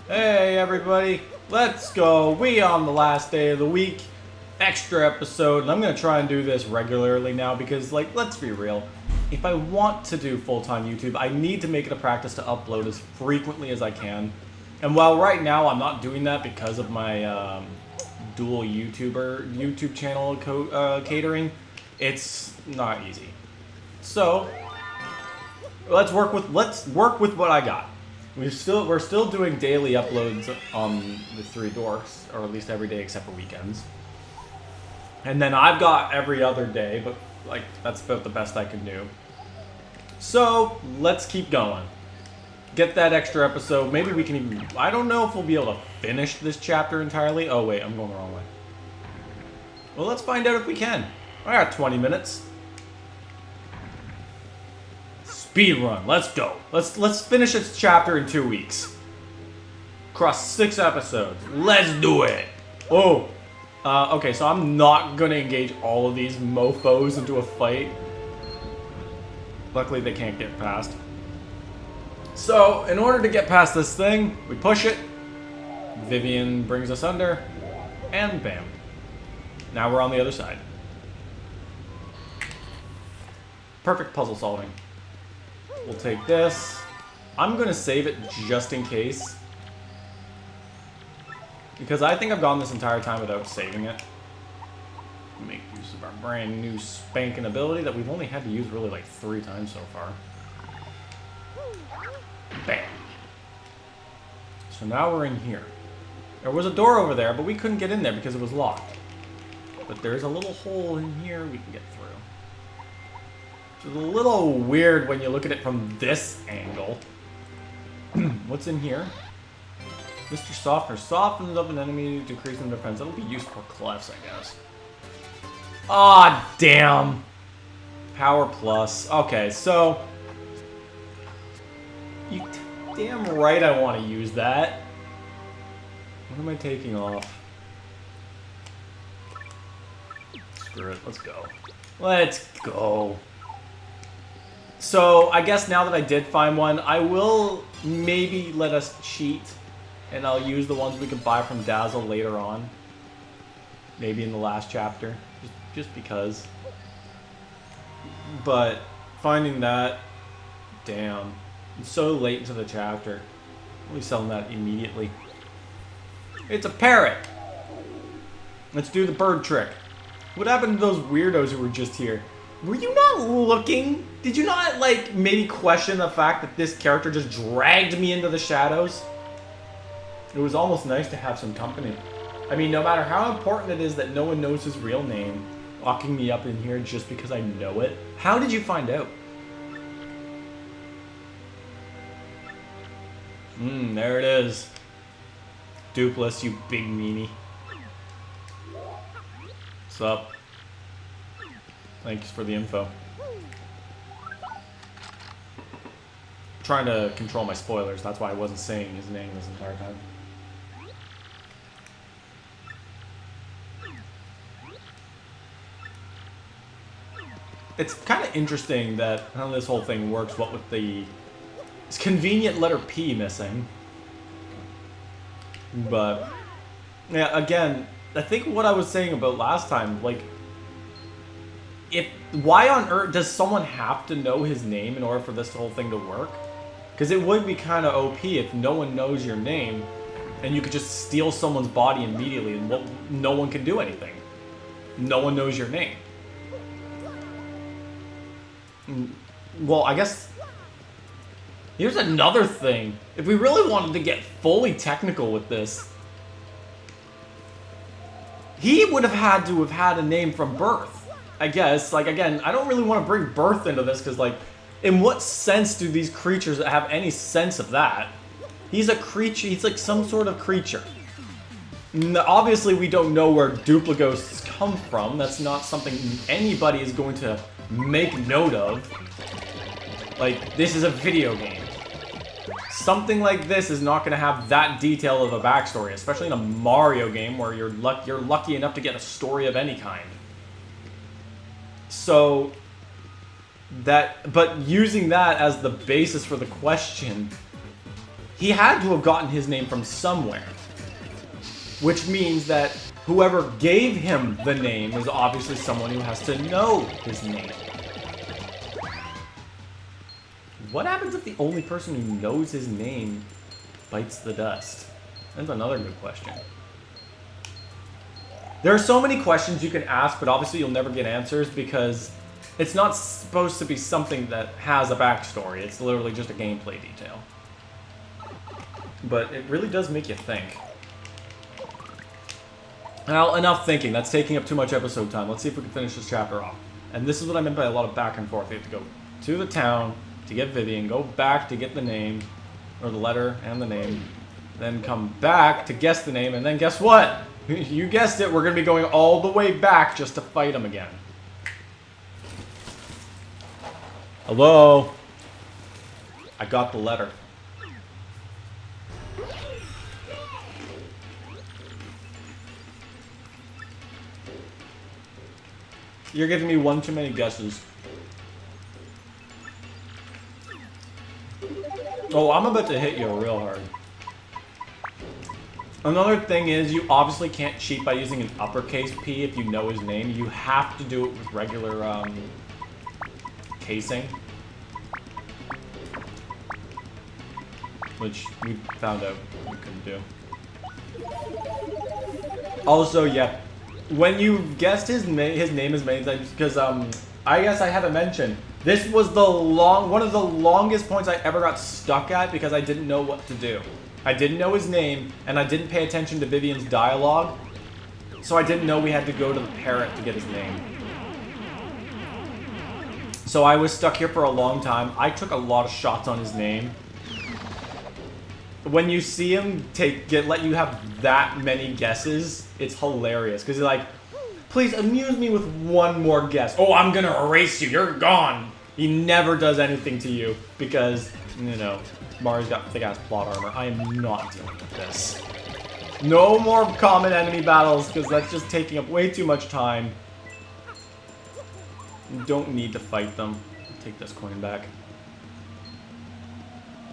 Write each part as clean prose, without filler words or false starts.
Hey everybody, let's go. We on the last day of the week, extra episode, and I'm gonna try and do this regularly now because, like, let's be real. If I want to do full-time YouTube, I need to make it a practice to upload as frequently as I can. And while right now I'm not doing that because of my dual YouTube channel catering, it's not easy. So let's work with what I got. We're still doing daily uploads on the Three Dorks, or at least every day except for weekends. And then I've got every other day, but like that's about the best I can do. So let's keep going. Get that extra episode. Maybe we can even, I don't know if we'll be able to finish this chapter entirely. Oh wait, I'm going the wrong way. Well, let's find out if we can. I got 20 minutes. Speed run, let's go. Let's finish this chapter in 2 weeks. Across 6 episodes. Let's do it. Oh. Okay, so I'm not gonna engage all of these mofos into a fight. Luckily they can't get past. So, in order to get past this thing, we push it. Vivian brings us under. And bam. Now we're on the other side. Perfect puzzle solving. We'll take this. I'm going to save it just in case. Because I think I've gone this entire time without saving it. Make use of our brand new spanking ability that we've only had to use really like 3 times so far. Bam. So now we're in here. There was a door over there, but we couldn't get in there because it was locked. But there's a little hole in here we can get through. It's a little weird when you look at it from this angle. What's in here? Mr. Softener softens up an enemy, decreasing defense. That'll be used for clefs, I guess. Ah, damn. Power plus. Okay, so you damn right I want to use that. What am I taking off? Screw it. Let's go. Let's go. So, I guess now that I did find one, I will maybe let us cheat, and I'll use the ones we can buy from Dazzle later on. Maybe in the last chapter, just because. But, finding that, damn, it's so late into the chapter. I'll be selling that immediately. It's a parrot! Let's do the bird trick. What happened to those weirdos who were just here? Were you not looking? Did you not, like, maybe question the fact that this character just dragged me into the shadows? It was almost nice to have some company. I mean, no matter how important it is that no one knows his real name, locking me up in here just because I know it. How did you find out? There it is. Dupless, you big meanie. What's up? Thanks for the info. Trying to control my spoilers, that's why I wasn't saying his name this entire time. It's kind of interesting that how this whole thing works, what with the it's convenient letter P missing. But yeah, again, I think what I was saying about last time, like, why on earth does someone have to know his name in order for this whole thing to work? Because it would be kind of OP if no one knows your name and you could just steal someone's body immediately and no one can do anything. No one knows your name. Well, I guess here's another thing. If we really wanted to get fully technical with this, he would have had to have had a name from birth. I guess, like, again, I don't really want to bring birth into this because, like, in what sense do these creatures have any sense of that? He's a creature, he's like some sort of creature. Obviously, we don't know where duplighosts come from. That's not something anybody is going to make note of. Like, this is a video game. Something like this is not going to have that detail of a backstory, especially in a Mario game where you're lucky enough to get a story of any kind. So, but using that as the basis for the question he had to have gotten his name from somewhere. Which means that whoever gave him the name is obviously someone who has to know his name. What happens if the only person who knows his name bites the dust? That's another good question. There are so many questions you can ask, but obviously you'll never get answers because it's not supposed to be something that has a backstory. It's literally just a gameplay detail. But it really does make you think. Now, enough thinking. That's taking up too much episode time. Let's see if we can finish this chapter off. And this is what I meant by a lot of back and forth. You have to go to the town to get Vivian, go back to get the name, or the letter and the name, then come back to guess the name, and then guess what? You guessed it, we're going to be going all the way back just to fight him again. Hello? I got the letter. You're giving me one too many guesses. Oh, I'm about to hit you real hard. Another thing is, you obviously can't cheat by using an uppercase P if you know his name. You have to do it with regular, casing. Which we found out we couldn't do. Also, yeah, when you guessed his name as many times, because, I guess I haven't mentioned, this was one of the longest points I ever got stuck at because I didn't know what to do. I didn't know his name, and I didn't pay attention to Vivian's dialogue, so I didn't know we had to go to the parrot to get his name. So I was stuck here for a long time. I took a lot of shots on his name. When you see him let you have that many guesses, it's hilarious, because he's like, please amuse me with one more guess. Oh, I'm gonna erase you, you're gone. He never does anything to you, because, you know, Mario's got thick-ass plot armor. I am not dealing with this. No more common enemy battles, because that's just taking up way too much time. You don't need to fight them. Take this coin back.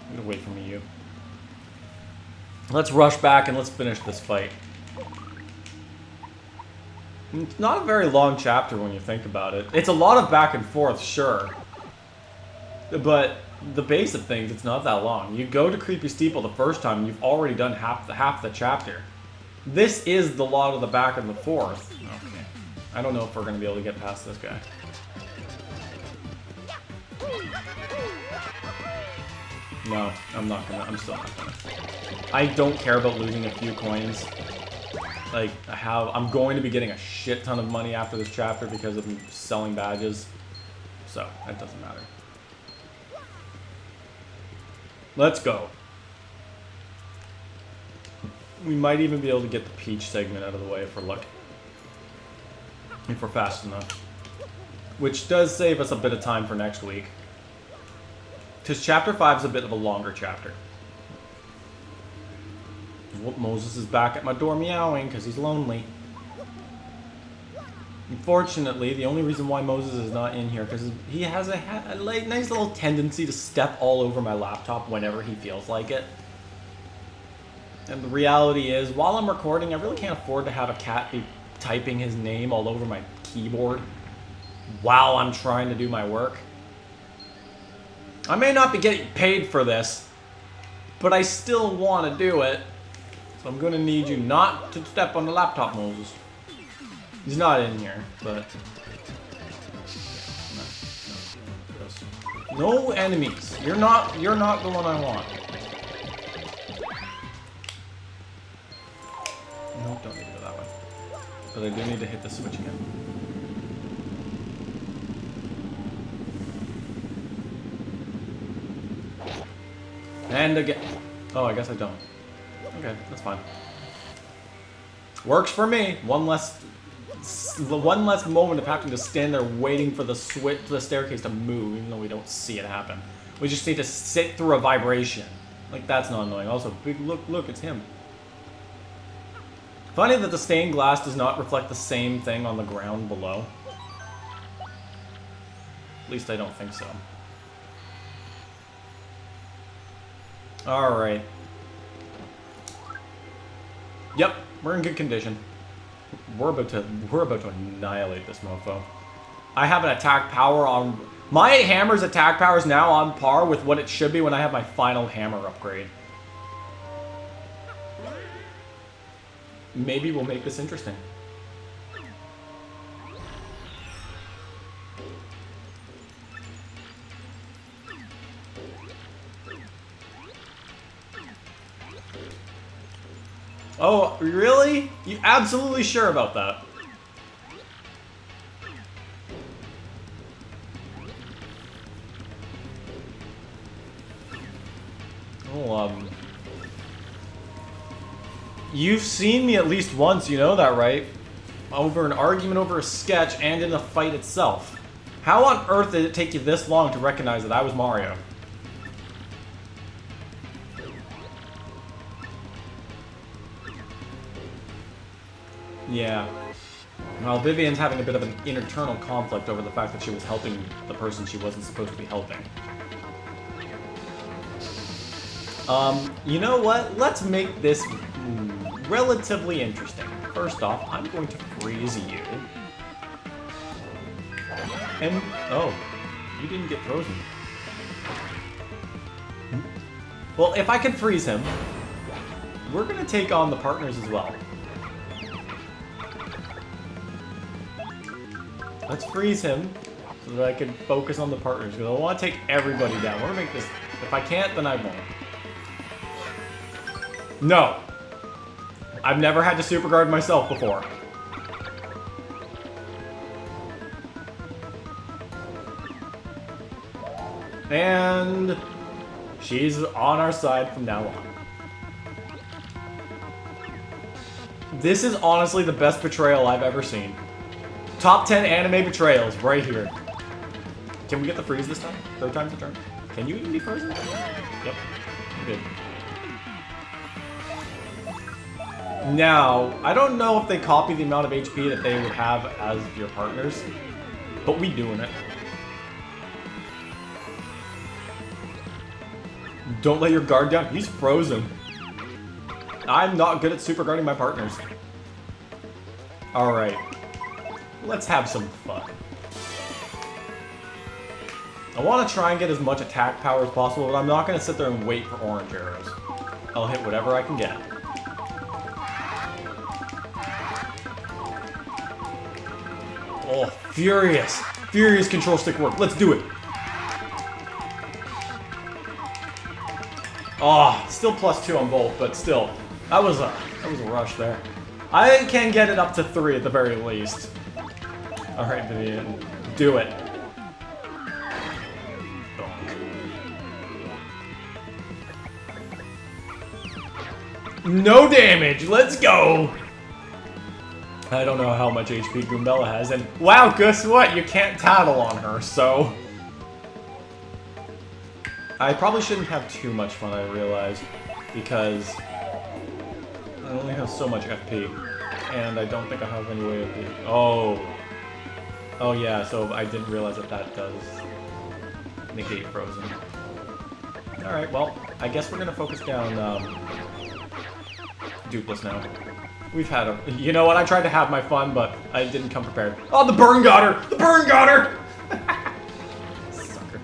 I'm gonna wait for me, you. Let's rush back and let's finish this fight. It's not a very long chapter when you think about it. It's a lot of back and forth, sure. But the base of things, it's not that long. You go to Creepy Steeple the first time, you've already done half the chapter. This is the lot of the back and the forth. Okay. I don't know if we're going to be able to get past this guy. No, I'm still not gonna. I don't care about losing a few coins. Like, I'm going to be getting a shit ton of money after this chapter because of selling badges. So, that doesn't matter. Let's go. We might even be able to get the Peach segment out of the way if we're lucky. If we're fast enough. Which does save us a bit of time for next week. Because Chapter 5 is a bit of a longer chapter. Whoop, Moses is back at my door meowing because he's lonely. Unfortunately, the only reason why Moses is not in here because he has a nice little tendency to step all over my laptop whenever he feels like it. And the reality is, while I'm recording, I really can't afford to have a cat be typing his name all over my keyboard while I'm trying to do my work. I may not be getting paid for this, but I still want to do it. So I'm going to need you not to step on the laptop, Moses. He's not in here, but... No enemies. You're not the one I want. Nope, don't need to go that way. But I do need to hit the switch again. And again. Oh, I guess I don't. Okay, that's fine. Works for me. One less moment of having to stand there waiting for the staircase to move, even though we don't see it happen. We just need to sit through a vibration. Like, that's not annoying. Also, big look, it's him. Funny that the stained glass does not reflect the same thing on the ground below. At least I don't think so. Alright. Yep, we're in good condition. We're about to annihilate this mofo. I have an attack power on... My hammer's attack power is now on par with what it should be when I have my final hammer upgrade. Maybe we'll make this interesting. Oh, really? You absolutely sure about that? Oh, you've seen me at least once, you know that, right? Over an argument over a sketch and in the fight itself. How on earth did it take you this long to recognize that I was Mario? Yeah. Well, Vivian's having a bit of an internal conflict over the fact that she was helping the person she wasn't supposed to be helping. You know what? Let's make this relatively interesting. First off, I'm going to freeze you. And, oh, you didn't get frozen. Well, if I can freeze him, we're going to take on the partners as well. Let's freeze him so that I can focus on the partners, because I want to take everybody down. I want to make this... If I can't, then I won't. No! I've never had to super guard myself before. And... she's on our side from now on. This is honestly the best betrayal I've ever seen. Top 10 anime betrayals right here. Can we get the freeze this time? Third time's the charm. Can you even be frozen? Yep. Good. Now, I don't know if they copy the amount of HP that they would have as your partners, but we doing it. Don't let your guard down. He's frozen. I'm not good at super guarding my partners. Alright. Let's have some fun. I want to try and get as much attack power as possible, but I'm not going to sit there and wait for orange arrows. I'll hit whatever I can get. Oh, furious! Furious control stick work. Let's do it! Oh, still +2 on both, but still. That was a rush there. I can get it up to 3 at the very least. Alright, Vivian. Do it. No damage! Let's go! I don't know how much HP Goombella has, and wow, guess what? You can't tattle on her, so... I probably shouldn't have too much fun, I realize, because I only have so much FP, and I don't think I have any way of doing... Oh. Oh yeah, so I didn't realize that that does negate frozen. Alright, well, I guess we're gonna focus down, Dupless now. We've had a... You know what? I tried to have my fun, but I didn't come prepared. Oh, the burn got her! The burn got her! Sucker.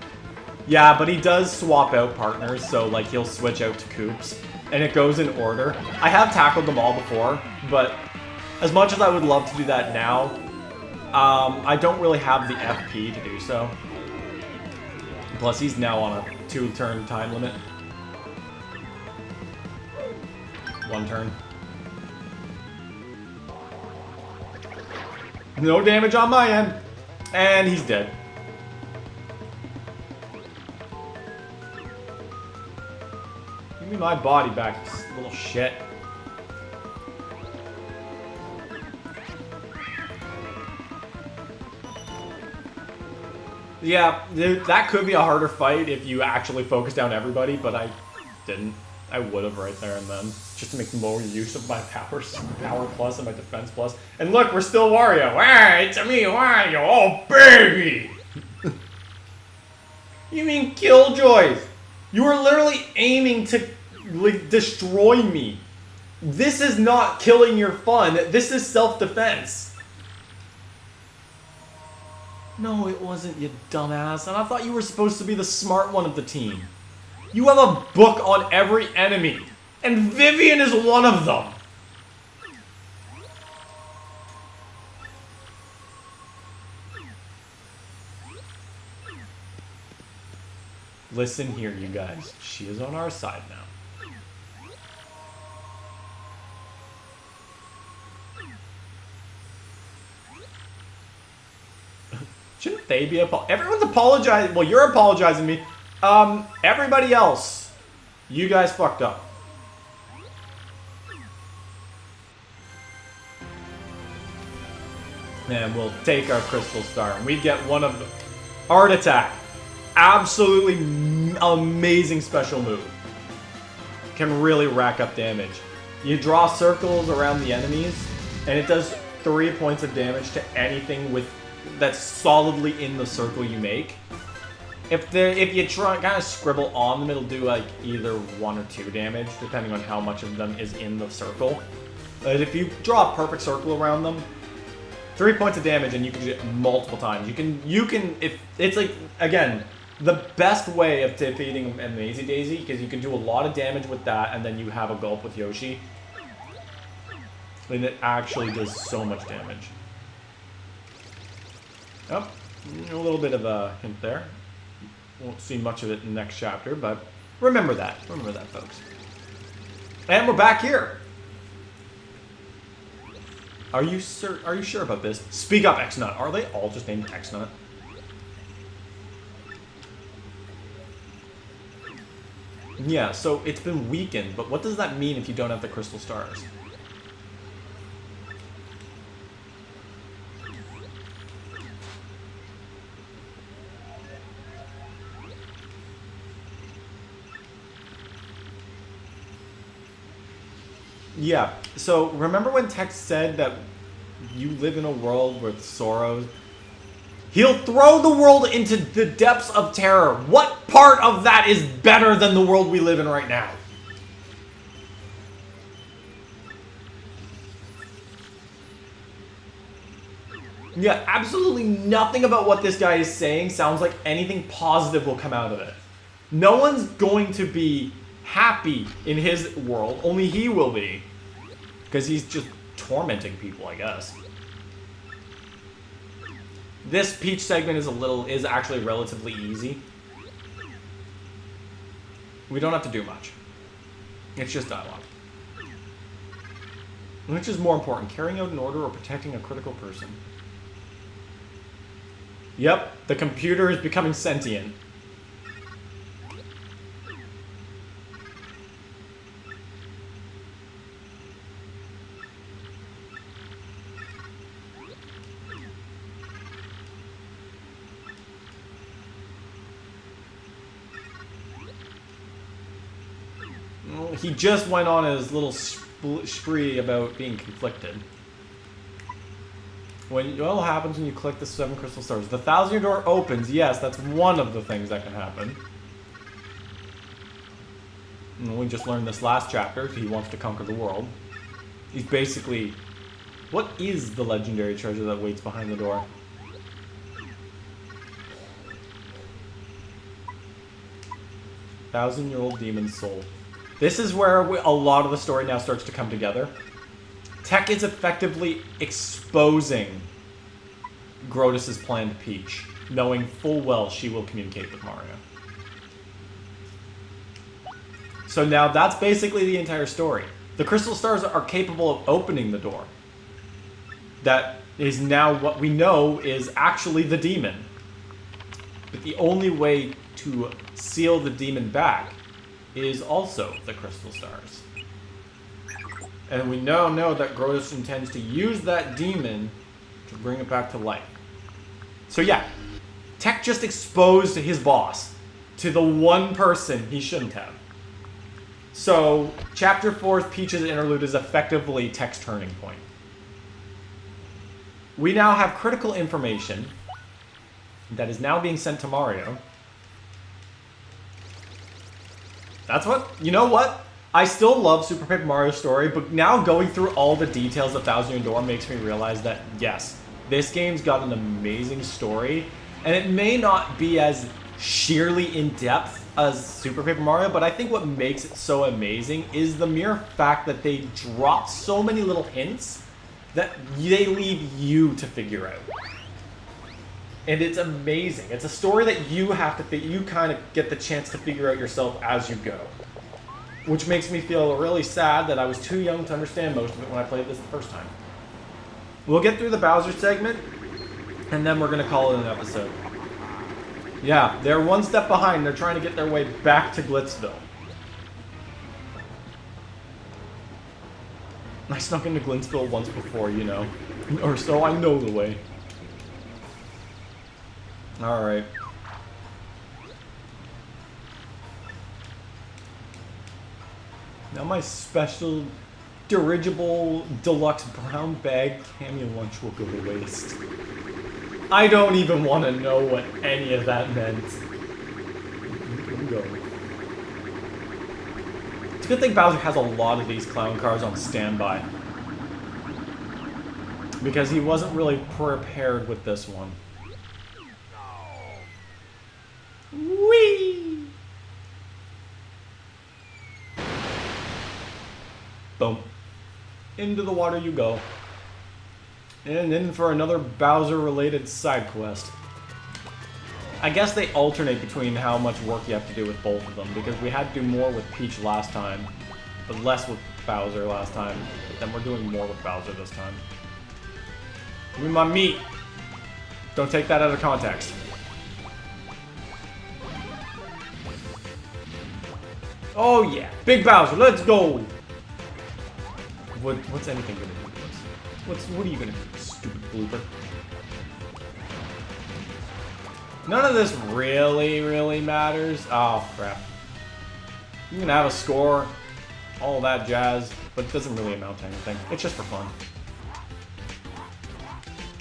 Yeah, but he does swap out partners, so, like, he'll switch out to Koops. And it goes in order. I have tackled them all before, but as much as I would love to do that now, I don't really have the FP to do so. Plus, he's now on a 2-turn time limit. 1 turn. No damage on my end. And he's dead. Give me my body back, you little shit. Yeah, that could be a harder fight if you actually focus down everybody, but I didn't. I would have right there and then, just to make more use of my powers, power plus and my defense plus. And look, we're still Wario. Hey, it's me, Wario. Oh, baby! You mean Killjoys? You are literally aiming to like, destroy me. This is not killing your fun. This is self-defense. No, it wasn't, you dumbass. And I thought you were supposed to be the smart one of the team. You have a book on every enemy. And Vivian is one of them. Listen here, you guys. She is on our side now. Shouldn't they be everyone's apologizing. Well, you're apologizing to me. Everybody else, you guys fucked up. And we'll take our crystal star, and we get one of the art attack. Absolutely amazing special move. Can really rack up damage. You draw circles around the enemies, and it does 3 points of damage to anything that's solidly in the circle you make. If you try kind of scribble on them, it'll do like either 1 or 2 damage, depending on how much of them is in the circle. But if you draw a perfect circle around them, 3 points of damage, and you can do it multiple times. You can if it's like, again, the best way of defeating Amazing Daisy, because you can do a lot of damage with that, and then you have a gulp with Yoshi. And it actually does so much damage. Oh, a little bit of a hint there. Won't see much of it in the next chapter, but remember that. Remember that, folks. And we're back here. Are you sure about this? Speak up, X-Nut. Are they all just named X-Nut? Yeah, so it's been weakened, but what does that mean if you don't have the crystal stars? Yeah, so remember when Tex said that you live in a world with sorrows? He'll throw the world into the depths of terror. What part of that is better than the world we live in right now? Yeah, absolutely nothing about what this guy is saying sounds like anything positive will come out of it. No one's going to be happy in his world, only he will be. Because he's just tormenting people, I guess. This Peach segment is actually relatively easy. We don't have to do much. It's just dialogue. Which is more important, carrying out an order or protecting a critical person? Yep, the computer is becoming sentient. He just went on his little spree about being conflicted. What happens when you collect the 7 crystal stars? The 1,000-year door opens. Yes, that's one of the things that can happen. And we just learned this last chapter. He wants to conquer the world. He's basically... What is the legendary treasure that waits behind the door? Thousand-year-old demon soul. This is where a lot of the story now starts to come together. Tech is effectively exposing Grodus' plan to Peach, knowing full well she will communicate with Mario. So now that's basically the entire story. The crystal stars are capable of opening the door. That is now what we know is actually the demon. But the only way to seal the demon back is also the crystal stars. And we now know that Grodus intends to use that demon to bring it back to life. So yeah, Tech just exposed his boss to the one person he shouldn't have. So Chapter 4's Peach's interlude is effectively Tech's turning point. We now have critical information that is now being sent to Mario. That's what, you know what? I still love Super Paper Mario Story, but now going through all the details of Thousand Year Door makes me realize that, yes, this game's got an amazing story, and it may not be as sheerly in-depth as Super Paper Mario, but I think what makes it so amazing is the mere fact that they drop so many little hints that they leave you to figure out. And it's amazing. It's a story that you have to you kind of get the chance to figure out yourself as you go. Which makes me feel really sad that I was too young to understand most of it when I played this the first time. We'll get through the Bowser segment, and then we're going to call it an episode. Yeah, they're one step behind. They're trying to get their way back to Glitzville. I snuck into Glitzville once before, you know. Or so I know the way. Alright. Now my special dirigible deluxe brown bag cameo lunch will go to waste. I don't even want to know what any of that meant. Go. It's a good thing Bowser has a lot of these clown cars on standby. Because he wasn't really prepared with this one. Whee! Boom. Into the water you go. And in for another Bowser-related side quest. I guess they alternate between how much work you have to do with both of them, because we had to do more with Peach last time, but less with Bowser last time. But then we're doing more with Bowser this time. Give me my meat! Don't take that out of context. Oh yeah, Big Bowser, let's go! What's anything gonna do to us? What are you gonna do, stupid blooper? None of this really matters. Oh crap. You're gonna have a score, all that jazz, but it doesn't really amount to anything. It's just for fun.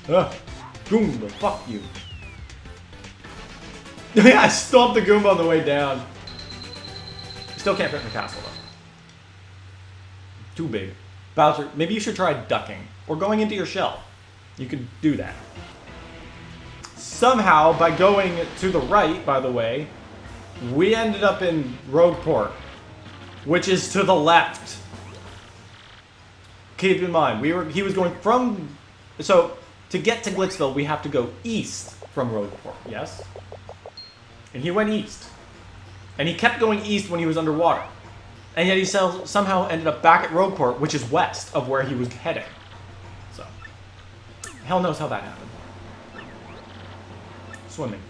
Ugh. Goomba, fuck you. Yeah, I stomped the Goomba on the way down. Still can't fit in the castle though. Too big. Bowser, maybe you should try ducking, or going into your shell. You could do that. Somehow, by going to the right, by the way, we ended up in Rogueport, which is to the left. Keep in mind, he was going from... So, to get to Glitzville, we have to go east from Rogueport, yes? And he went east. And he kept going east when he was underwater. And yet he somehow ended up back at Rogueport, which is west of where he was heading. So, hell knows how that happened. Swimming.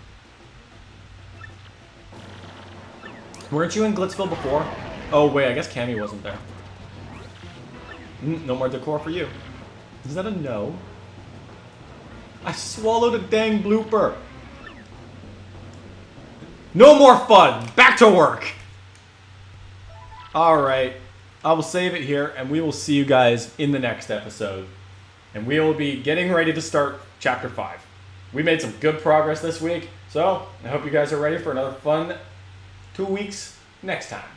Weren't you in Glitzville before? Oh wait, I guess Cammy wasn't there. No more decor for you. Is that a no? I swallowed a dang blooper. No more fun! Back to work! Alright, I will save it here, and we will see you guys in the next episode. And we will be getting ready to start Chapter 5. We made some good progress this week, so I hope you guys are ready for another fun 2 weeks next time.